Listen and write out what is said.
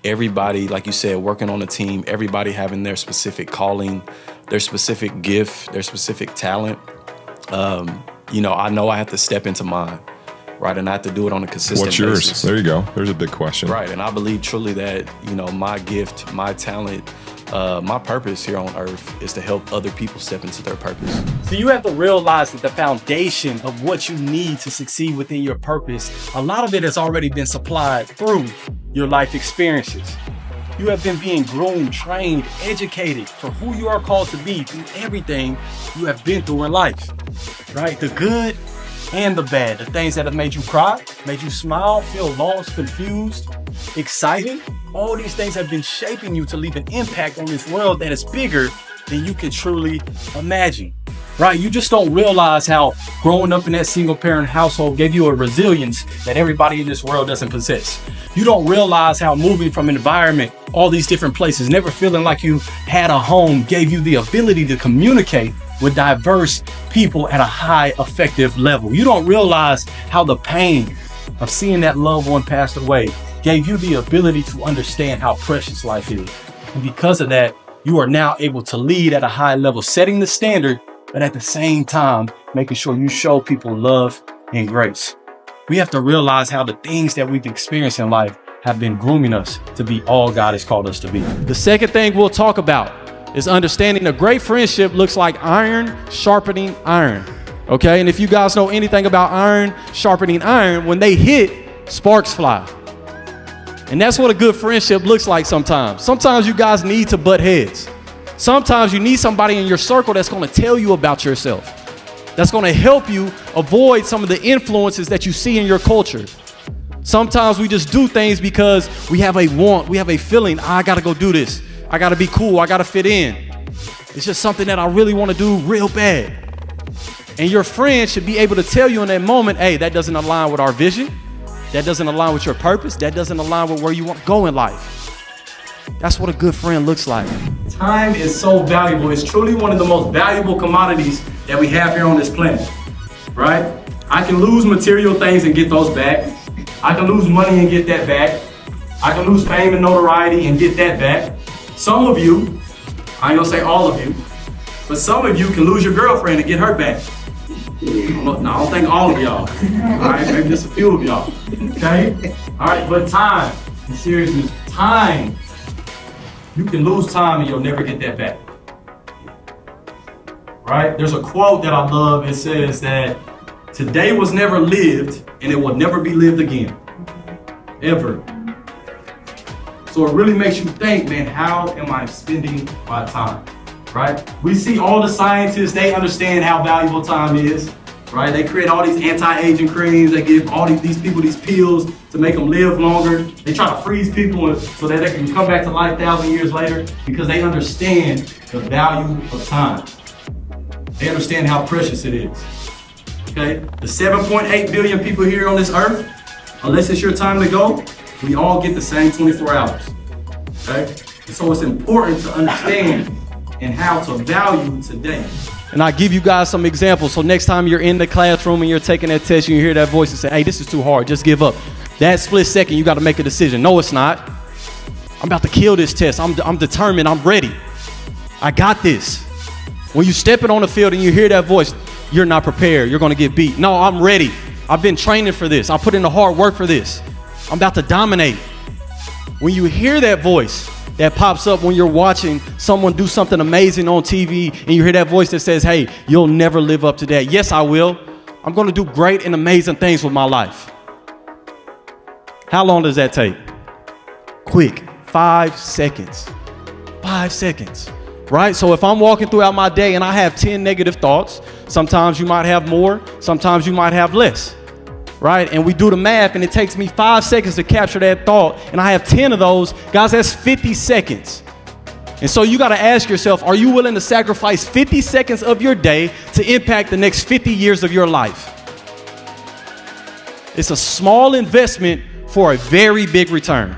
everybody, like you said, working on a team, everybody having their specific calling, their specific gift, their specific talent. I know I have to step into mine, right? And I have to do it on a consistent basis. What's yours? basis. There you go. There's a big question. Right. And I believe truly that, my gift, my talent, my purpose here on earth is to help other people step into their purpose. So you have to realize that the foundation of what you need to succeed within your purpose, a lot of it has already been supplied through your life experiences. You have been being groomed, trained, educated for who you are called to be through everything you have been through in life, right? The good and the bad, the things that have made you cry, made you smile, feel lost, confused, excited. All these things have been shaping you to leave an impact on this world that is bigger than you can truly imagine, right? You just don't realize how growing up in that single parent household gave you a resilience that everybody in this world doesn't possess. You don't realize how moving from environment, all these different places, never feeling like you had a home, gave you the ability to communicate with diverse people at a high effective level. You don't realize how the pain of seeing that loved one pass away gave you the ability to understand how precious life is. And because of that, you are now able to lead at a high level, setting the standard, but at the same time, making sure you show people love and grace. We have to realize how the things that we've experienced in life have been grooming us to be all God has called us to be. The second thing we'll talk about is understanding a great friendship looks like iron sharpening iron. Okay, and if you guys know anything about iron sharpening iron, when they hit, sparks fly. And that's what a good friendship looks like sometimes. Sometimes you guys need to butt heads. Sometimes you need somebody in your circle that's going to tell you about yourself, that's going to help you avoid some of the influences that you see in your culture. Sometimes we just do things because we have a want, we have a feeling, I got to go do this. I got to be cool. I got to fit in. It's just something that I really want to do real bad. And your friend should be able to tell you in that moment, hey, that doesn't align with our vision. That doesn't align with your purpose. That doesn't align with where you want to go in life. That's what a good friend looks like. Time is so valuable. It's truly one of the most valuable commodities that we have here on this planet, right? I can lose material things and get those back. I can lose money and get that back. I can lose fame and notoriety and get that back. Some of you, I ain't gonna say all of you, but some of you can lose your girlfriend and get her back. No, I don't think all of y'all. All right, maybe just a few of y'all. Okay? All right, but time, in seriousness, time. You can lose time and you'll never get that back. Right? There's a quote that I love. It says that today was never lived and it will never be lived again. Ever. So it really makes you think, man, how am I spending my time? Right? We see all the scientists, they understand how valuable time is, right? They create all these anti-aging creams, they give all these people these pills to make them live longer. They try to freeze people so that they can come back to life 1,000 years later because they understand the value of time. They understand how precious it is, okay? The 7.8 billion people here on this earth, unless it's your time to go, we all get the same 24 hours, okay? And so it's important to understand and how to value today. And I give you guys some examples. So next time you're in the classroom and you're taking that test, you hear that voice and say, hey, this is too hard, just give up. That split second, you got to make a decision. No, it's not. I'm about to kill this test. I'm determined, I'm ready. I got this. When you step it on the field and you hear that voice, you're not prepared, you're gonna get beat. No, I'm ready. I've been training for this. I put in the hard work for this. I'm about to dominate. When you hear that voice that pops up when you're watching someone do something amazing on TV and you hear that voice that says, hey, you'll never live up to that. Yes, I will. I'm gonna do great and amazing things with my life. How long does that take? Quick, 5 seconds. 5 seconds, right? So if I'm walking throughout my day and I have 10 negative thoughts, sometimes you might have more, sometimes you might have less. Right? And we do the math and it takes me 5 seconds to capture that thought and I have 10 of those. Guys, that's 50 seconds. And so you got to ask yourself, are you willing to sacrifice 50 seconds of your day to impact the next 50 years of your life? It's a small investment for a very big return.